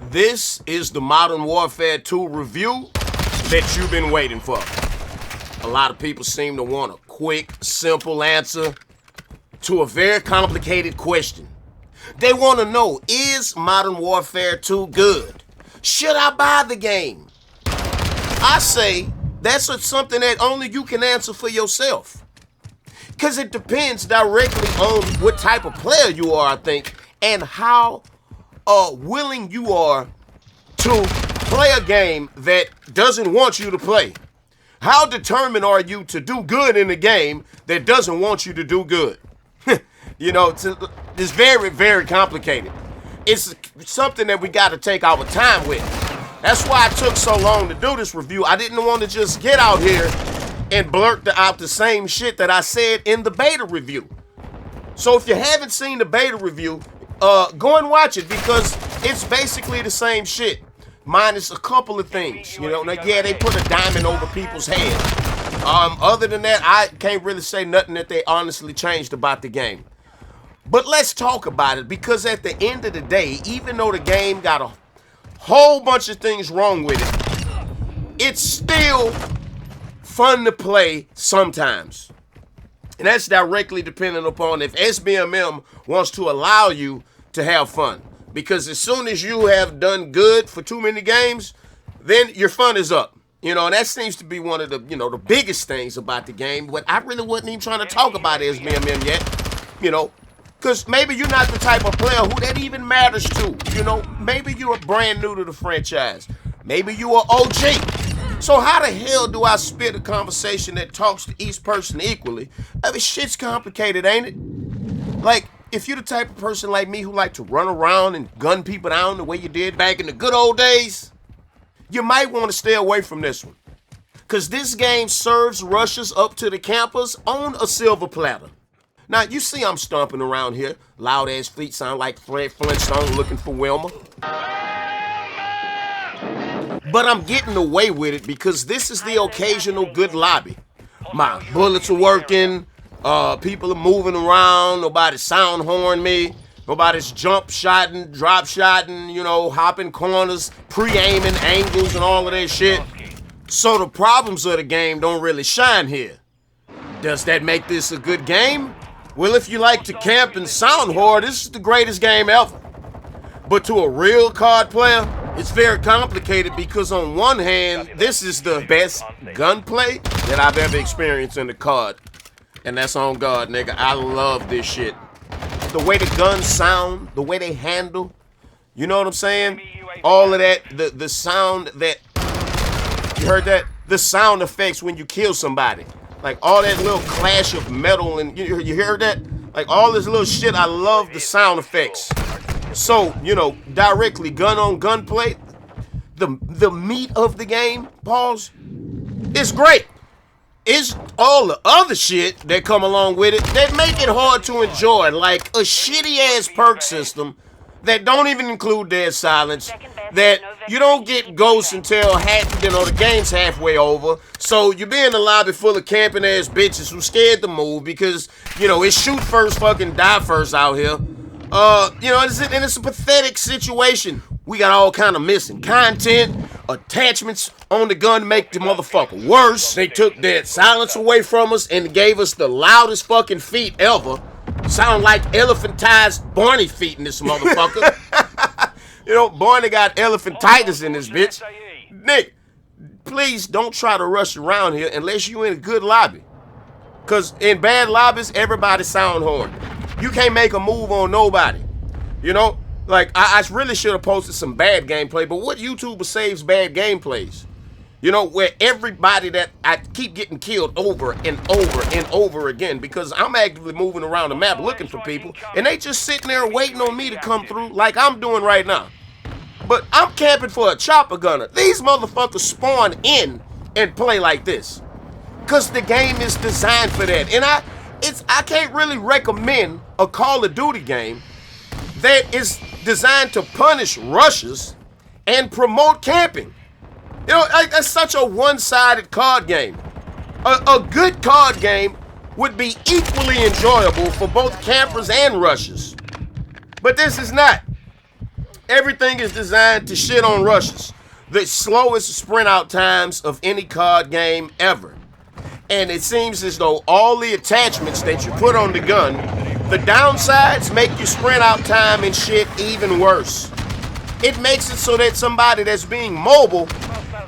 This is the Modern Warfare 2 review that you've been waiting for. A lot of people seem to want a quick, simple answer to a very complicated question. They want to know, is Modern Warfare 2 good? Should I buy the game? I say that's something that only you can answer for yourself. Because it depends directly on what type of player you are, I think, and how willing you are to play a game that doesn't want you to play. How determined are you to do good in a game that doesn't want you to do good? You know, it's very, very complicated. It's something that we got to take our time with. That's why it took so long to do this review. I didn't want to just get out here and blurt out the same shit that I said in the beta review. So if you haven't seen the beta review, go and watch it because it's basically the same shit, minus a couple of things. You know, like, yeah, they put a diamond over people's head. Other than that, I can't really say nothing that they honestly changed about the game. But let's talk about it, because at the end of the day, even though the game got a whole bunch of things wrong with it, it's still fun to play sometimes. And that's directly dependent upon if SBMM wants to allow you to have fun. Because as soon as you have done good for too many games, then your fun is up. You know, and that seems to be one of the, the biggest things about the game. But I really wasn't even trying to talk about SBMM yet, because maybe you're not the type of player who that even matters to. Maybe you're brand new to the franchise. Maybe you are OG. So how the hell do I spit a conversation that talks to each person equally? I mean, shit's complicated, ain't it? Like, if you're the type of person like me who like to run around and gun people down the way you did back in the good old days, you might want to stay away from this one. Because this game serves rushes up to the campers on a silver platter. Now, you see I'm stomping around here. Loud-ass feet sound like Fred Flintstone looking for Wilma. But I'm getting away with it because this is the occasional good lobby. My bullets are working. People are moving around. Nobody's sound horn me. Nobody's jump shotting, drop shotting, hopping corners, pre-aiming angles and all of that shit. So the problems of the game don't really shine here. Does that make this a good game? Well, if you like to camp and sound whore, this is the greatest game ever. But to a real COD player, it's very complicated because on one hand, this is the best gunplay that I've ever experienced in the COD. And that's on God, nigga. I love this shit. The way the guns sound, the way they handle, you know what I'm saying? All of that, the sound that, you heard that? The sound effects when you kill somebody. Like all that little clash of metal and you heard that? Like all this little shit, I love the sound effects. So, directly gun on gunplay, the meat of the game, pause, it's great. It's all the other shit that come along with it that make it hard to enjoy, like a shitty-ass perk system that don't even include dead silence, that you don't get ghosts until the game's halfway over, so you be in a lobby full of camping-ass bitches who scared to move because, it's shoot first, fucking die first out here. It's a pathetic situation. We got all kind of missing content. Attachments on the gun make the motherfucker worse. They took dead silence away from us and gave us the loudest fucking feet ever. Sound like elephantized Barney feet in this motherfucker. Barney got elephantitis in this bitch. Nick, please don't try to rush around here unless you in a good lobby. Because in bad lobbies, everybody sound horn. You can't make a move on nobody. Like, I really should have posted some bad gameplay, but what YouTuber saves bad gameplays? Where everybody that I keep getting killed over and over and over again because I'm actively moving around the map looking for people, and they just sitting there waiting on me to come through like I'm doing right now. But I'm camping for a chopper gunner. These motherfuckers spawn in and play like this. Because the game is designed for that. And I can't really recommend a Call of Duty game that is designed to punish rushes and promote camping. That's such a one-sided COD game. A good COD game would be equally enjoyable for both campers and rushers. But this is not. Everything is designed to shit on rushes. The slowest sprint out times of any card game ever. And it seems as though all the attachments that you put on the gun, the downsides make your sprint out time and shit even worse. It makes it so that somebody that's being mobile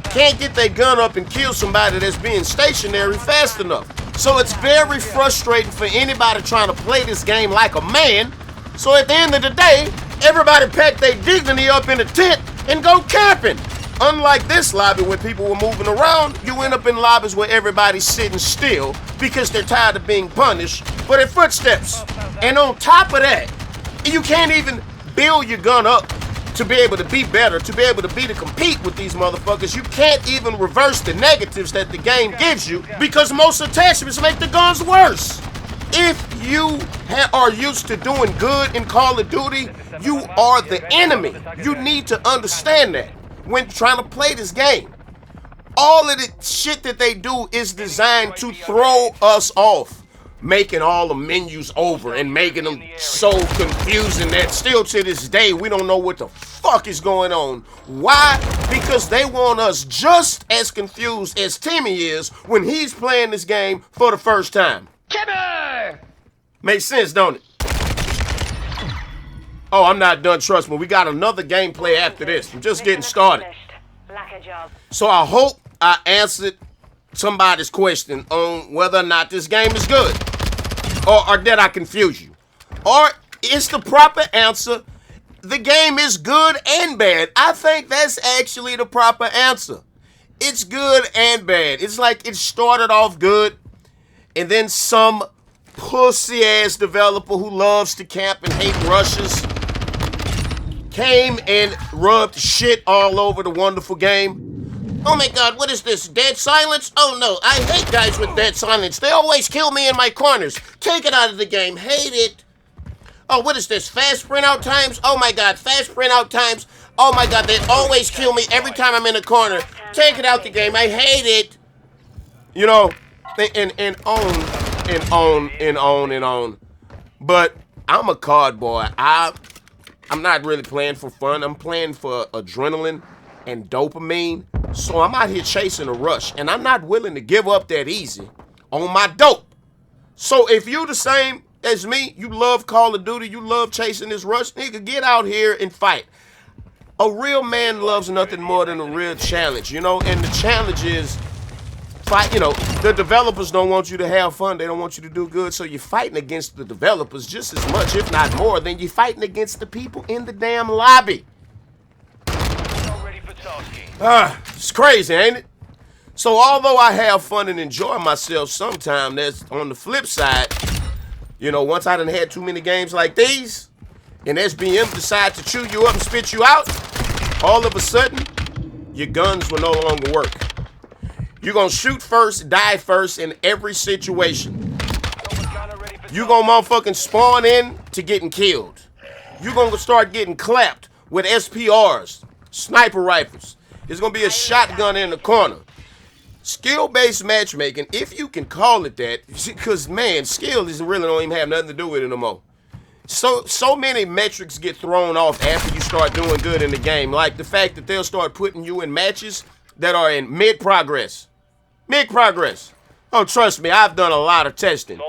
can't get their gun up and kill somebody that's being stationary fast enough. So it's very frustrating for anybody trying to play this game like a man. So at the end of the day, everybody pack their dignity up in a tent and go camping. Unlike this lobby where people were moving around, you end up in lobbies where everybody's sitting still because they're tired of being punished for their footsteps. And on top of that, you can't even build your gun up to be able to be better, to be able to compete with these motherfuckers. You can't even reverse the negatives that the game gives you because most attachments make the guns worse. If you are used to doing good in Call of Duty, you are the enemy. You need to understand that when trying to play this game. All of the shit that they do is designed to throw us off, making all the menus over and making them so confusing that still to this day we don't know what the fuck is going on. Why? Because they want us just as confused as Timmy is when he's playing this game for the first time. Timmy! Makes sense, don't it? Oh, I'm not done, trust me. We got another gameplay after this. I'm just getting started. So I hope I answered somebody's question on whether or not this game is good. Or did I confuse you? Or is the proper answer, the game is good and bad? I think that's actually the proper answer. It's good and bad. It's like it started off good, and then some pussy-ass developer who loves to camp and hate rushes came and rubbed shit all over the wonderful game. Oh my god, what is this? Dead silence? Oh no, I hate guys with dead silence. They always kill me in my corners. Take it out of the game. Hate it. Oh, what is this? Fast printout times? Oh my god, fast printout times. Oh my god, they always kill me every time I'm in a corner. Take it out the game. I hate it. You know, and on. But I'm a card boy. I'm not really playing for fun. I'm playing for adrenaline and dopamine. So I'm out here chasing a rush, and I'm not willing to give up that easy on my dope. So if you the same as me, you love Call of Duty, you love chasing this rush, nigga, get out here and fight. A real man loves nothing more than a real challenge, you know? And the challenge is fight, you know, the developers don't want you to have fun. They don't want you to do good. So you're fighting against the developers just as much, if not more, than you're fighting against the people in the damn lobby. It's crazy, ain't it? So although I have fun and enjoy myself sometime, there's on the flip side, you know, once I done had too many games like these, and SBM decide to chew you up and spit you out, all of a sudden, your guns will no longer work. You're gonna shoot first, die first in every situation. You're gonna motherfucking spawn in to getting killed. You're gonna start getting clapped with SPRs, sniper rifles. There's gonna be a shotgun in the corner. Skill-based matchmaking, if you can call it that, because man, skill is really don't even have nothing to do with it no more. So many metrics get thrown off after you start doing good in the game, like the fact that they'll start putting you in matches that are in mid-progress. Mid-progress. Oh, trust me, I've done a lot of testing.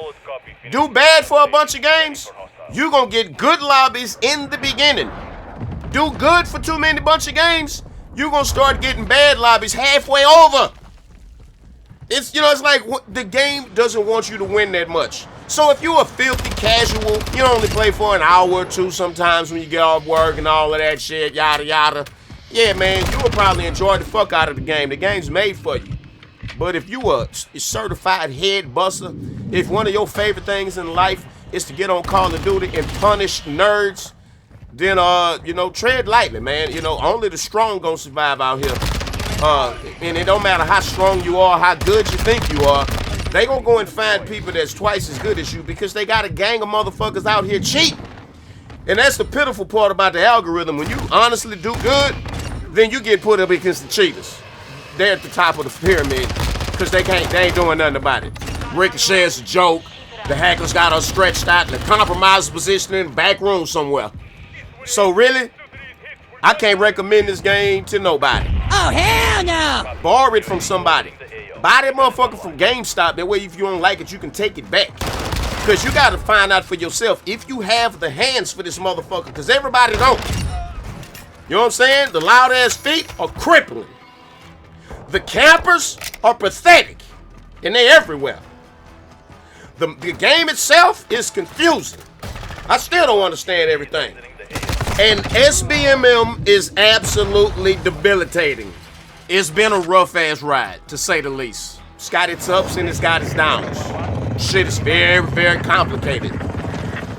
Do bad for a bunch of games, you're gonna get good lobbies in the beginning. Do good for too many bunch of games, you're gonna start getting bad lobbies halfway over. It's, you know, it's like the game doesn't want you to win that much. So if you're a filthy casual, you only play for an hour or two sometimes when you get off work and all of that shit, yada yada. Yeah, man, you will probably enjoy the fuck out of the game. The game's made for you. But if you a certified head buster, if one of your favorite things in life is to get on Call of Duty and punish nerds, then, you know, tread lightly, man. You know, only the strong gonna survive out here. And it don't matter how strong you are, how good you think you are, they gonna go and find people that's twice as good as you because they got a gang of motherfuckers out here cheating. And that's the pitiful part about the algorithm. When you honestly do good, then you get put up against the cheaters. They're at the top of the pyramid because they ain't doing nothing about it. Ricochet's a joke. The hackers got us stretched out in a compromised position in the back room somewhere. So really, I can't recommend this game to nobody. Oh, hell no! Borrow it from somebody. Buy that motherfucker from GameStop. That way, if you don't like it, you can take it back. Because you got to find out for yourself if you have the hands for this motherfucker. Because everybody don't. You know what I'm saying? The loud ass feet are crippling. The campers are pathetic. And they everywhere. The game itself is confusing. I still don't understand everything. And SBMM is absolutely debilitating. It's been a rough ass ride, to say the least. It's got its ups and it's got its downs. Shit is very, very complicated.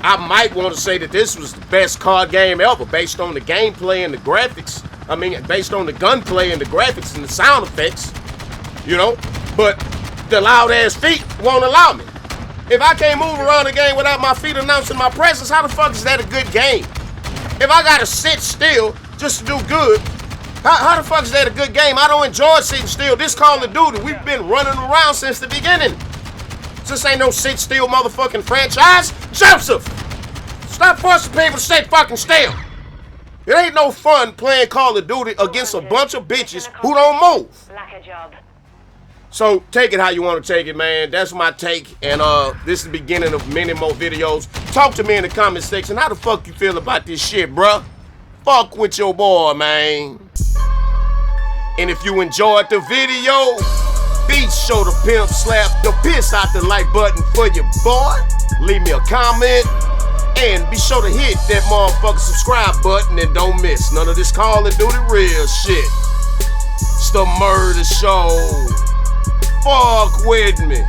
I might want to say that this was the best card game ever based on the gameplay and the graphics. I mean, based on the gunplay and the graphics and the sound effects. You know? But the loud ass feet won't allow me. If I can't move around the game without my feet announcing my presence, how the fuck is that a good game? If I gotta sit still just to do good, how the fuck is that a good game? I don't enjoy sitting still. This Call of Duty, we've been running around since the beginning. This ain't no sit still motherfucking franchise. Joseph! Stop forcing people to stay fucking still. It ain't no fun playing Call of Duty against a bunch of bitches who don't move. Lack a job. So take it how you want to take it, man. That's my take. And this is the beginning of many more videos. Talk to me in the comment section. How the fuck you feel about this shit, bruh? Fuck with your boy, man. And if you enjoyed the video, be sure to pimp slap the piss out the like button for your boy. Leave me a comment. And be sure to hit that motherfucking subscribe button and don't miss none of this Call of Duty real shit. It's the Murder Show. Fuck with me.